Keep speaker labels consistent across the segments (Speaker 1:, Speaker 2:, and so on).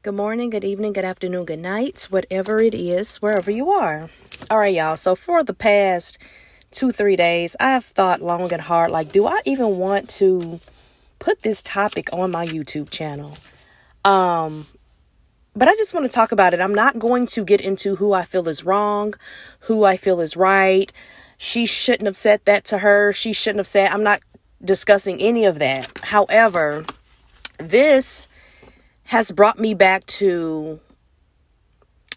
Speaker 1: Good morning, good evening, good afternoon, good night, whatever it is, wherever you are. All right, y'all. So for the past 2-3 days, I have thought long and hard, like, do I even want to put this topic on my YouTube channel? But I just want to talk about it. I'm not going to get into who I feel is wrong, who I feel is right. She shouldn't have said that to her. She shouldn't have said, I'm not discussing any of that. However, this has brought me back to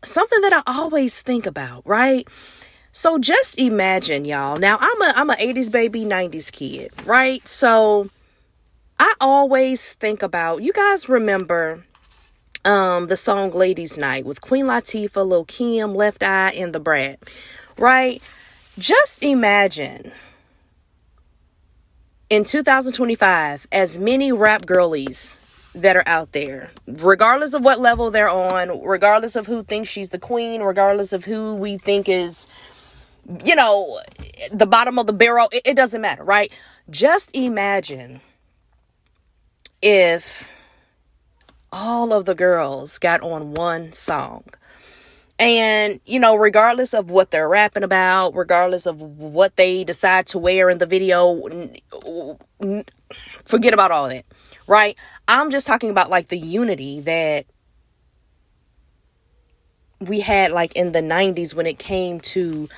Speaker 1: something that I always think about, right? So just imagine, y'all. Now, I'm a 80s baby, 90s kid, right? So I always think about, you guys remember the song Ladies Night with Queen Latifah, Lil Kim, Left Eye, and the Brat, right? Just imagine in 2025, as many rap girlies that are out there, regardless of what level they're on, regardless of who thinks she's the queen, regardless of who we think is, the bottom of the barrel, it doesn't matter, right? Just imagine if all of the girls got on one song. And, regardless of what they're rapping about, regardless of what they decide to wear in the video, forget about all that, right? I'm just talking about like the unity that we had like in the 90s when it came to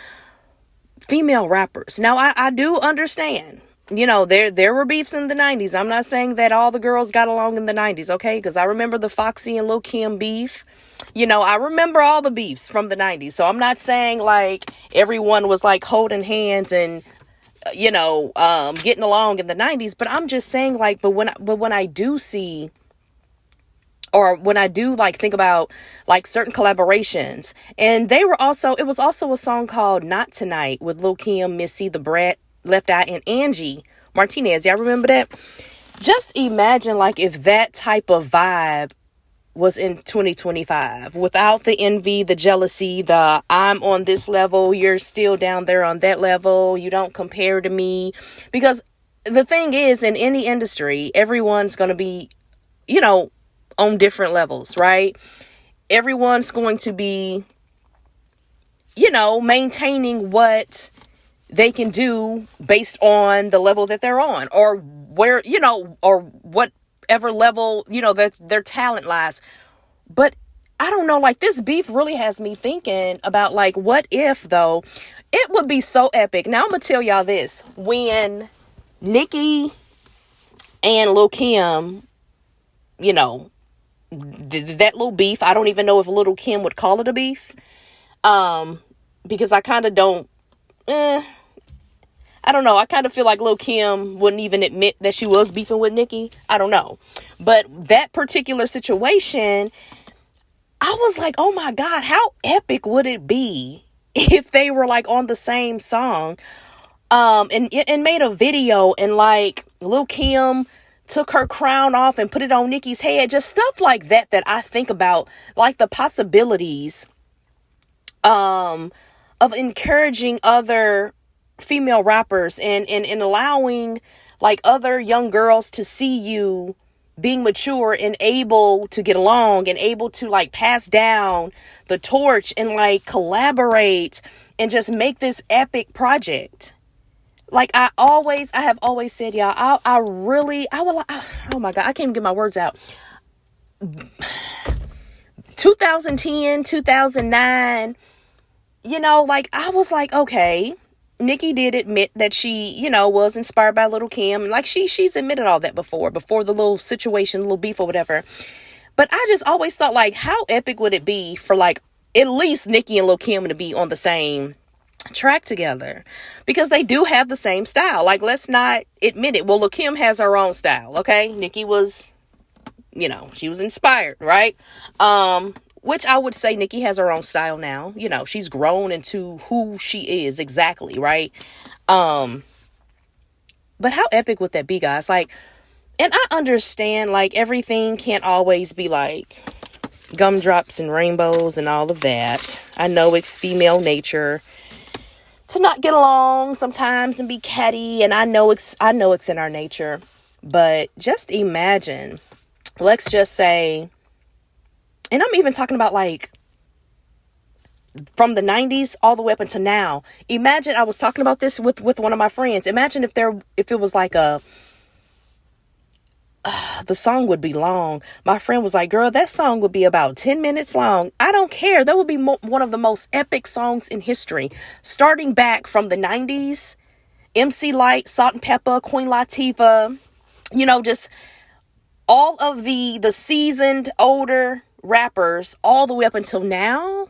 Speaker 1: female rappers. Now, I do understand, there were beefs in the 90s. I'm not saying that all the girls got along in the 90s, okay? Because I remember the Foxy and Lil Kim beef. I remember all the beefs from the 90s. So I'm not saying like everyone was like holding hands and, getting along in the 90s. But I'm just saying like, but when I do see, or when I do like think about like certain collaborations, and it was also a song called Not Tonight with Lil Kim, Missy, The Brat, Left Eye, and Angie Martinez. Y'all remember that? Just imagine like if that type of vibe was in 2025 without the envy, the jealousy, the I'm on this level, you're still down there on that level, you don't compare to me. Because the thing is, in any industry, everyone's going to be, on different levels, right? Everyone's going to be, maintaining what they can do based on the level that they're on, or where, or whatever level, that their talent lies. But I don't know, like this beef really has me thinking about like, what if though, it would be so epic. Now I'm gonna tell y'all this, when Nicki and Lil Kim, that little beef, I don't even know if Lil Kim would call it a beef, because I kind of don't, I don't know. I kind of feel like Lil Kim wouldn't even admit that she was beefing with Nicki. I don't know. But that particular situation, I was like, oh my God, how epic would it be if they were like on the same song, and made a video, and like Lil Kim took her crown off and put it on Nicki's head, just stuff like that I think about, like the possibilities of encouraging other female rappers and allowing like other young girls to see you being mature and able to get along and able to like pass down the torch and like collaborate and just make this epic project. Like I have always said, y'all, I would, oh my God, I can't even get my words out. 2010, 2009, like I was like, okay, Nicki did admit that she, was inspired by Lil Kim. Like she's admitted all that before the little situation, little beef or whatever. But I just always thought like, how epic would it be for like at least Nicki and Lil Kim to be on the same track together, because they do have the same style. Like, let's not admit it. Well, Lil Kim has her own style. Okay. Nicki was, she was inspired, right? Which I would say Nicki has her own style now. She's grown into who she is exactly, right? But how epic would that be, guys? Like, and I understand, like, everything can't always be, like, gumdrops and rainbows and all of that. I know it's female nature to not get along sometimes and be catty, and I know it's in our nature. But just imagine, let's just say And I'm even talking about like from the 90s all the way up until now. Imagine, I was talking about this with one of my friends. Imagine if it was like the song would be long. My friend was like, girl, that song would be about 10 minutes long. I don't care. That would be one of the most epic songs in history. Starting back from the 90s, MC Lyte, Salt and Pepper, Queen Latifah, just all of the seasoned older rappers all the way up until now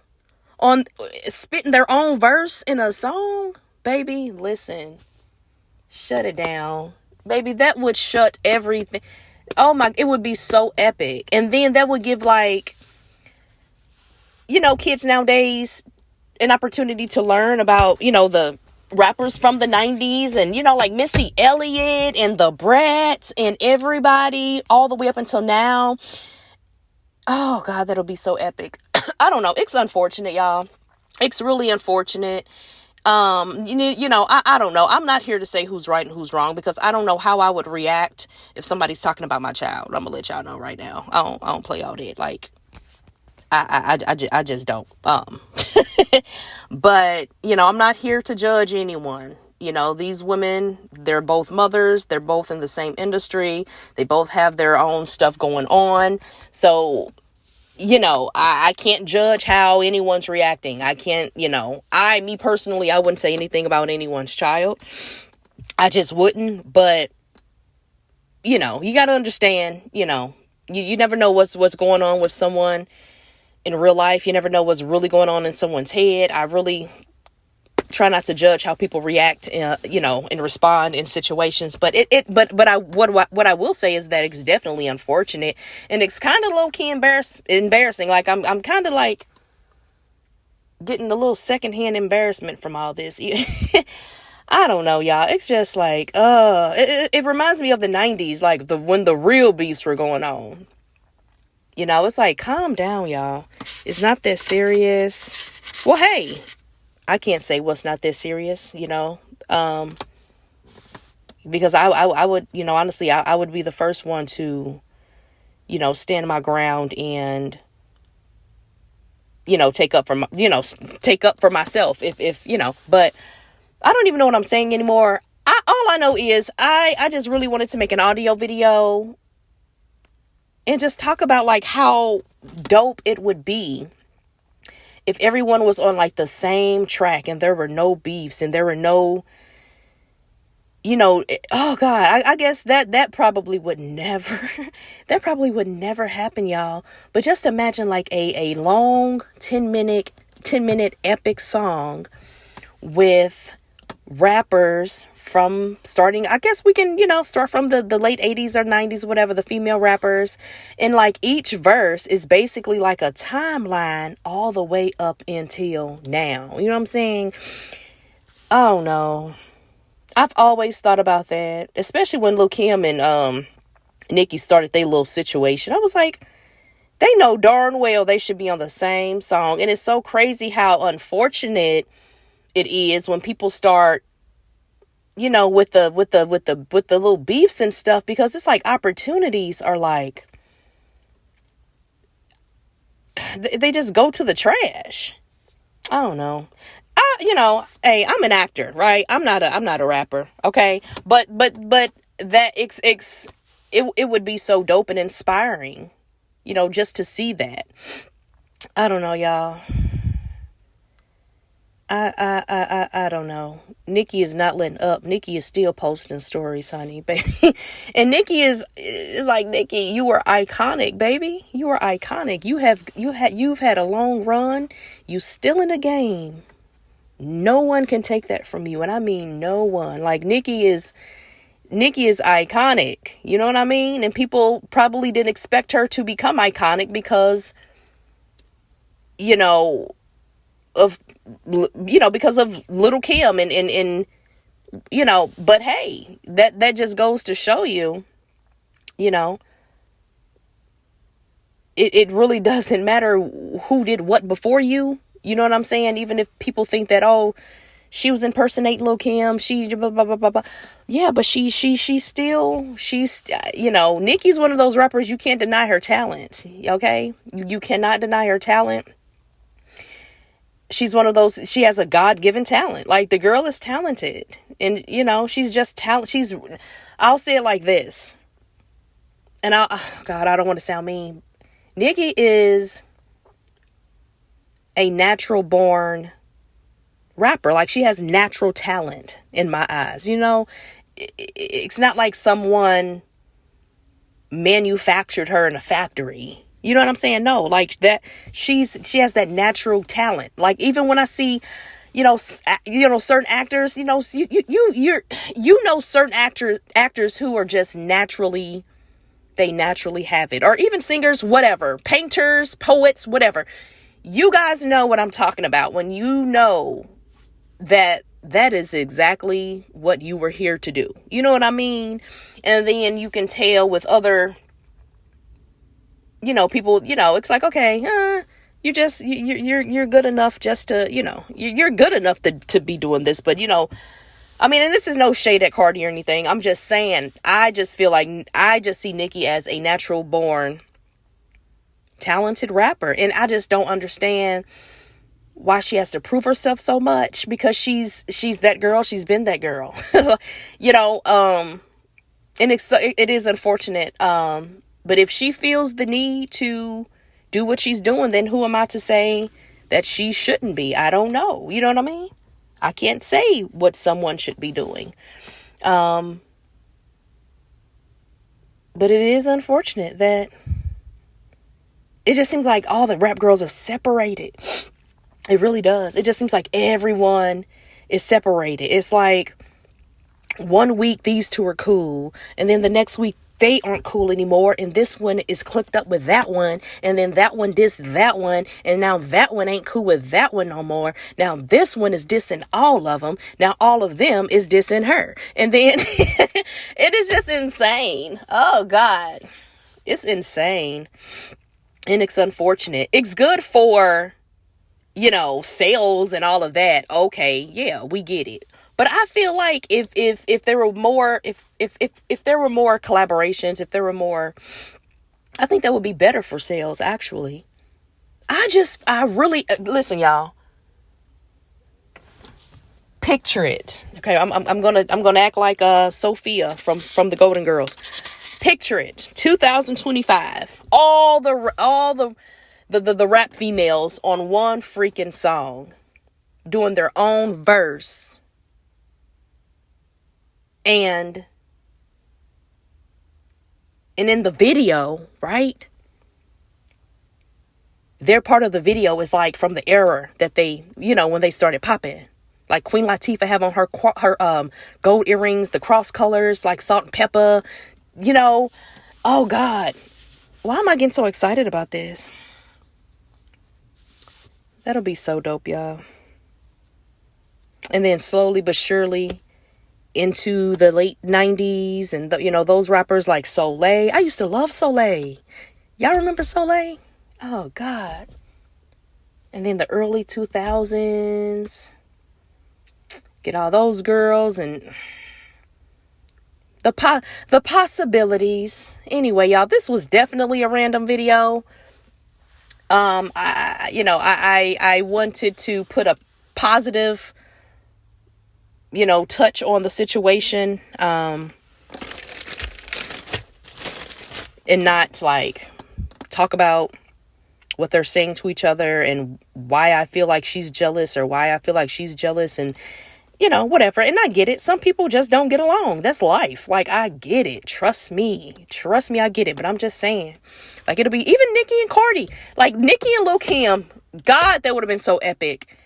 Speaker 1: on spitting their own verse in a song. Baby, listen, shut it down. Baby, that would shut everything. Oh my, it would be so epic. And then that would give like, kids nowadays an opportunity to learn about, the rappers from the 90s and, like Missy Elliott and the Brats and everybody all the way up until now. Oh God, that'll be so epic. I don't know. It's unfortunate, y'all. It's really unfortunate. I don't know. I'm not here to say who's right and who's wrong because I don't know how I would react if somebody's talking about my child. I'm gonna let y'all know right now. I don't play all that. Like, I just don't. But I'm not here to judge anyone. These women, they're both mothers. They're both in the same industry. They both have their own stuff going on. So, I can't judge how anyone's reacting. I can't, me personally, I wouldn't say anything about anyone's child. I just wouldn't. But, you got to understand, you never know what's going on with someone in real life. You never know what's really going on in someone's head. I really try not to judge how people react, and respond in situations. But what I will say is that it's definitely unfortunate, and it's kind of low key embarrassing. Like I'm kind of like getting a little secondhand embarrassment from all this. I don't know, y'all. It's just like, it reminds me of the 90s, like when the real beefs were going on. It's like, calm down, y'all. It's not that serious. Well, hey, I can't say what's not that serious, because I would, honestly, I would be the first one to, stand my ground and, take up for myself if, but I don't even know what I'm saying anymore. All I know is I just really wanted to make an audio video and just talk about like how dope it would be if everyone was on like the same track and there were no beefs and there were no, oh God, I guess that probably would never, that probably would never happen, y'all. But just imagine like a long 10 minute epic song with rappers from starting, I guess we can, start from the late 80s or 90s, whatever, the female rappers. And like each verse is basically like a timeline all the way up until now. You know what I'm saying? Oh no. I've always thought about that, especially when Lil Kim and Nicki started their little situation. I was like, they know darn well they should be on the same song. And it's so crazy how unfortunate it is when people start, with the little beefs and stuff, because it's like opportunities are like, they just go to the trash. I don't know. Hey, I'm an actor, right? I'm not a rapper. Okay. But that it would be so dope and inspiring, just to see that. I don't know, y'all. I don't know. Nicki is not letting up. Nicki is still posting stories, honey, baby. And Nicki is like, Nicki, you were iconic, baby. You are iconic. You've had a long run. You still in the game. No one can take that from you. And I mean no one. Like Nicki is iconic. You know what I mean? And people probably didn't expect her to become iconic because, because of Little Kim and but hey, that just goes to show you, it really doesn't matter who did what before you. You know what I'm saying? Even if people think that, oh, she was impersonating Lil Kim. She blah, blah, blah, blah, blah. Yeah, but she's Nicki's one of those rappers you can't deny her talent. Okay, you cannot deny her talent. She's one of those. She has a God-given talent. Like, the girl is talented, and she's just talent. I'll say it like this, and God, I don't want to sound mean. Nicki is a natural born rapper. Like, she has natural talent in my eyes. It's not like someone manufactured her in a factory. You know what I'm saying? No, like that. She has that natural talent. Like, even when I see, certain actors, certain actors who are just naturally, they naturally have it. Or even singers, whatever, painters, poets, whatever. You guys know what I'm talking about when you know that is exactly what you were here to do. You know what I mean? And then you can tell with other, people, it's like, okay, you're good enough just to, you're good enough to be doing this. But, and this is no shade at Cardi or anything. I'm just saying, I just feel like I just see Nicki as a natural born talented rapper. And I just don't understand why she has to prove herself so much, because she's that girl. She's been that girl, and it is unfortunate. But if she feels the need to do what she's doing, then who am I to say that she shouldn't be? I don't know. You know what I mean? I can't say what someone should be doing. But it is unfortunate that it just seems like all the rap girls are separated. It really does. It just seems like everyone is separated. It's like one week these two are cool, and then the next week they aren't cool anymore, and this one is clicked up with that one, and then that one dissed that one, and now that one ain't cool with that one no more. Now this one is dissing all of them. Now all of them is dissing her. And then it is just insane. Oh God, it's insane. And it's unfortunate. It's good for, sales and all of that. Okay, yeah, we get it. But I feel like if there were more, if there were more collaborations, if there were more, I think that would be better for sales, actually. I really, listen, y'all. Picture it. Okay, I'm gonna act like Sophia from the Golden Girls. Picture it. 2025. All the rap females on one freaking song, doing their own verse. And in the video, right? Their part of the video is like from the era that they, when they started popping. Like Queen Latifah have on her gold earrings, the cross colors, like salt and pepper, Oh God, why am I getting so excited about this? That'll be so dope, y'all. And then slowly but surely into the late 90s and, those rappers like Soleil. I used to love Soleil. Y'all remember Soleil? Oh, God. And then the early 2000s. Get all those girls and the possibilities. Anyway, y'all, this was definitely a random video. I wanted to put a positive, touch on the situation, and not like talk about what they're saying to each other and why I feel like she's jealous or why I feel like she's jealous and, whatever. And I get it. Some people just don't get along. That's life. Like, I get it. Trust me, I get it. But I'm just saying, like, it'll be even Nicki and Cardi, like Nicki and Lil Kim. God, that would have been so epic.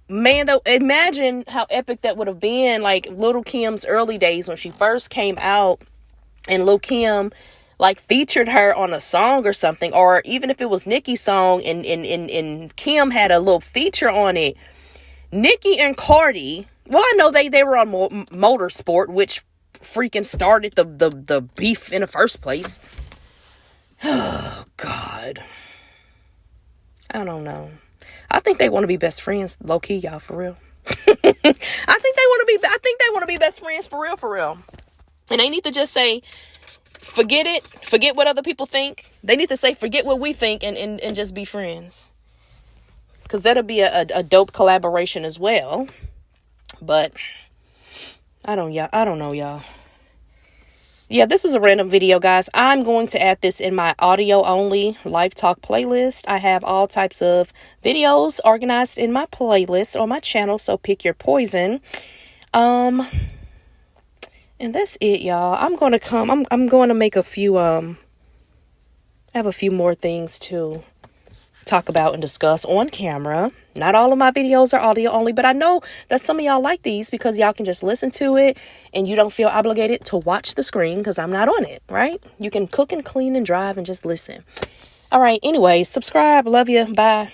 Speaker 1: Man, though, imagine how epic that would have been. Like Lil Kim's early days when she first came out and Lil Kim like featured her on a song or something, or even if it was Nicki's song and Kim had a little feature on it. Nicki and Cardi, well, I know they were on Motorsport, which freaking started the beef in the first place. Oh, God. I don't know. I think they want to be best friends, low-key, y'all, for real. I think they want to be best friends for real, for real. And they need to just say, forget it. Forget what other people think. They need to say, forget what we think and just be friends. Because that'll be a dope collaboration as well. But I don't know, y'all. Yeah, this is a random video, guys. I'm going to add this in my audio only live talk playlist. I have all types of videos organized in my playlist on my channel, so pick your poison. And that's it, y'all. I'm going to make a few I have a few more things to talk about and discuss on camera. Not all of my videos are audio only, but I know that some of y'all like these because y'all can just listen to it and you don't feel obligated to watch the screen because I'm not on it, right? You can cook and clean and drive and just listen. All right, anyways, subscribe. Love you. Bye.